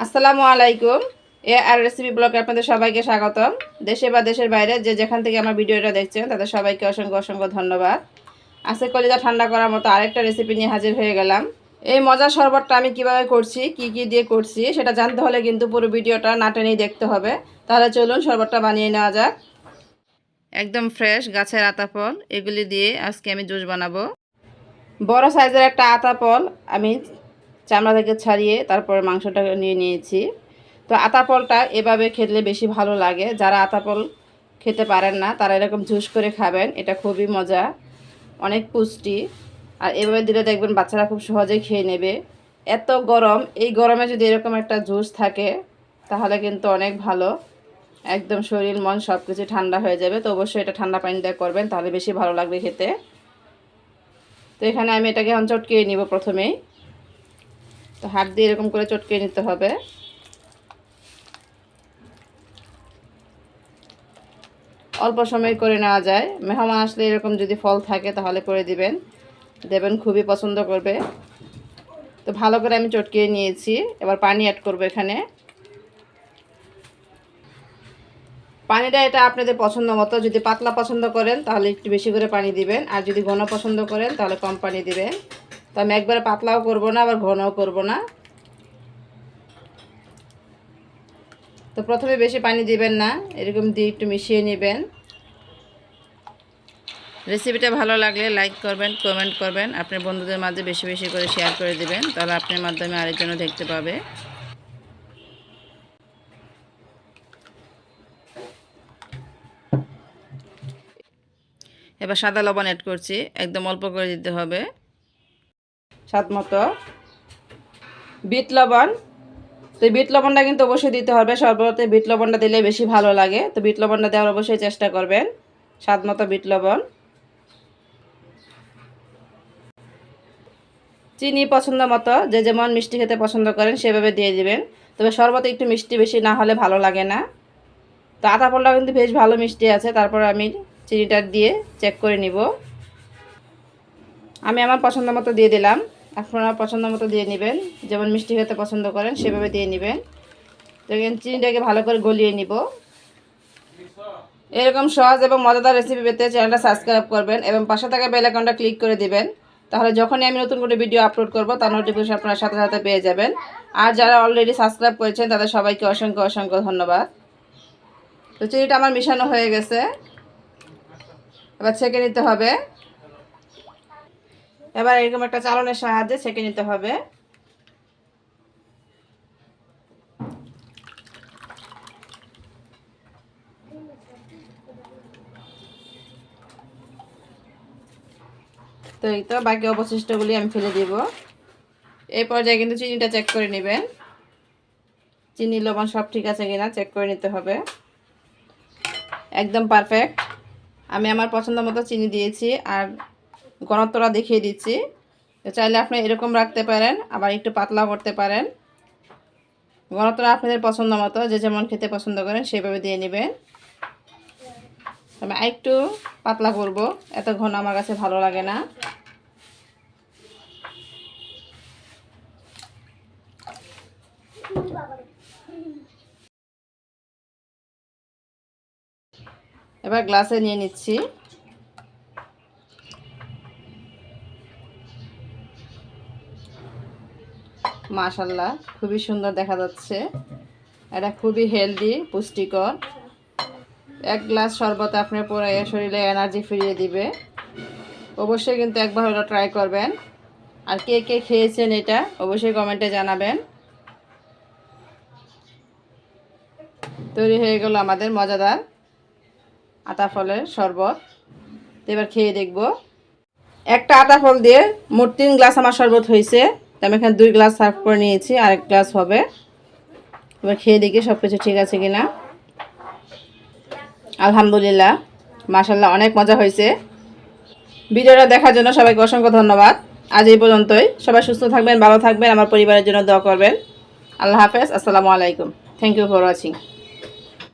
আসসালামু আলাইকুম। আর রেসিপি ব্লগে আপনাদের সবাইকে স্বাগতম। দেশে বা দেশের বাইরে যে যেখান থেকে আমার ভিডিওটা দেখছেন তাদের সবাইকে অসংখ্য অসংখ্য ধন্যবাদ। আজকে কলিজা ঠান্ডা করার মতো আরেকটা রেসিপি নিয়ে হাজির হয়ে গেলাম। এই মজার শরবতটা আমি কিভাবে করছি, কি কি দিয়ে করছি সেটা জানতে হলে কিন্তু পুরো ভিডিওটা না টেনেই দেখতে হবে। তাহলে চলুন শরবতটা বানিয়ে নেওয়া যাক। একদম ফ্রেশ গাছের আতা ফল, এগুলি দিয়ে আজকে আমি জুস বানাবো। বড় সাইজের একটা আতা ফল আমি চামড়া থেকে ছাড়িয়ে তারপরে মাংসটা নিয়ে নিয়েছি। তো আতা ফলটা এভাবে খেলে বেশি ভালো লাগে। যারা আতা ফল খেতে পারেন না তারা এরকম জুস করে খাবেন, এটা খুবই মজা, অনেক পুষ্টি। আর এভাবে দিলে দেখবেন বাচ্চারা খুব সহজেই খেয়ে নেবে। এত গরম, এই গরমে যদি এরকম একটা জুস থাকে তাহলে কিন্তু অনেক ভালো, একদম শরীর মন সব কিছু ঠান্ডা হয়ে যাবে। তো অবশ্যই এটা ঠান্ডা পানি দিয়ে করবেন, তাহলে বেশি ভালো লাগবে খেতে। তো এখানে আমি এটাকে এখন চটকিয়ে নিব প্রথমেই। তো হাত দিয়ে এরকম করে চটকিয়ে নিতে হবে। অল্প সময় করে নেওয়া যায়, মেহমান আসলে এরকম যদি ফল থাকে তাহলে করে দিবেন, দেবেন খুবই পছন্দ করবে। তো ভালো করে আমি চটকিয়ে নিয়েছি, এবার পানি অ্যাড করব এখানে। পানিটা এটা আপনাদের পছন্দ মতো, যদি পাতলা পছন্দ করেন তাহলে একটু বেশি করে পানি দিবেন, আর যদি ঘন পছন্দ করেন তাহলে কম পানি দিবেন। তো আমি একবারে পাতলাও করব না আবার ঘনও করব না। তো প্রথমে বেশি পানি দিবেন না, এরকম দিয়ে একটু মিশিয়ে নেবেন। রেসিপিটা ভালো লাগলে লাইক করবেন, কমেন্ট করবেন, আপনার বন্ধুদের মাঝে বেশি বেশি করে শেয়ার করে দিবেন, তাহলে আপনার মাধ্যমে আরেকজনও দেখতে পাবে। এবার সাদা লবণ অ্যাড করছি, একদম অল্প করে দিতে হবে, স্বাদ মতো। বিট লবণ, তো বিট লবণটা কিন্তু অবশ্যই দিতে হবে, শরবতে বিট লবণটা দিলে বেশি ভালো লাগে। তো বিট লবণটা দেওয়ার অবশ্যই চেষ্টা করবেন, স্বাদ মতো বিট লবণ। চিনি পছন্দ মতো, যে যেমন মিষ্টি খেতে পছন্দ করেন সেভাবে দিয়ে দিবেন। তবে শরবতে একটু মিষ্টি বেশি না হলে ভালো লাগে না। তো আতা ফলটা কিন্তু বেশ ভালো মিষ্টি আছে, তারপর আমি চিনিটা দিয়ে চেক করে নিব। আমি আমার পছন্দ মতো দিয়ে দিলাম, আপনারা পছন্দ মতো দিয়ে নেবেন, যেমন মিষ্টি খেতে পছন্দ করেন সেভাবে দিয়ে নেবেন। তো চিনিটাকে ভালো করে গলিয়ে নিব। এরকম সহজ এবং মজাদার রেসিপি পেতে চ্যানেলটা সাবস্ক্রাইব করবেন এবং পাশে থাকা বেল আইকনটা ক্লিক করে দিবেন, তাহলে যখনই আমি নতুন কোনো ভিডিও আপলোড করব তার নোটিফিকেশন আপনারা সাথে সাথে পেয়ে যাবেন। আর যারা অলরেডি সাবস্ক্রাইব করেছেন তাদের সবাইকে অসংখ্য অসংখ্য ধন্যবাদ। তো চিনিটা আমার মিশানো হয়ে গেছে, এবার ছেঁকে নিতে হবে। এবার এরকম একটা চালনের সাহায্যে ছেঁকে নিতে হবে। তো এই তো বাকি অবশিষ্টগুলি আমি ফেলে দিব। এই পর্যায়ে কিন্তু চিনিটা চেক করে নেবেন, চিনি লবণ সব ঠিক আছে কিনা চেক করে নিতে হবে। একদম পারফেক্ট, আমি আমার পছন্দ মতো চিনি দিয়েছি আর ঘনত্বটা দেখিয়ে দিচ্ছি। তো চাইলে আপনি এরকম রাখতে পারেন, আবার একটু পাতলাও করতে পারেন। ঘনত্বটা আপনাদের পছন্দ মতো, যে যেমন খেতে পছন্দ করেন সেভাবে দিয়ে নেবেন। আমি একটু পাতলা করব, এত ঘন আমার কাছে ভালো লাগে না। এবার গ্লাসে নিয়ে নিচ্ছি। মাশাআল্লাহ, খুবই সুন্দর দেখা যাচ্ছে। এটা খুবই হেলদি, পুষ্টিকর। এক গ্লাস শরবত আপনার পুরো শরীরে এনার্জি ফিরিয়ে দিবে। অবশ্যই কিন্তু একবার হলো ট্রাই করবেন। আর কে কে খেয়েছেন এটা অবশ্যই কমেন্টে জানাবেন। তৈরি হয়ে গেল আমাদের মজাদার আতা ফলের শরবত। এবার খেয়ে দেখব। একটা আতা ফল দিয়ে মোট 3 গ্লাস আমার শরবত হয়েছে। আমি এখানে 2 গ্লাস সার্ভ করে নিয়েছি, আর 1 গ্লাস হবে। এবার খেয়ে দেখি সব কিছু ঠিক আছে কিনা। আলহামদুলিল্লাহ, মাশাআল্লাহ, অনেক মজা হয়েছে। ভিডিওটা দেখার জন্য সবাইকে অসংখ্য ধন্যবাদ। আজ এই পর্যন্তই। সবাই সুস্থ থাকবেন, ভালো থাকবেন, আমার পরিবারের জন্য দোয়া করবেন। আল্লাহ হাফেজ, আসসালামু আলাইকুম। Thank you for watching.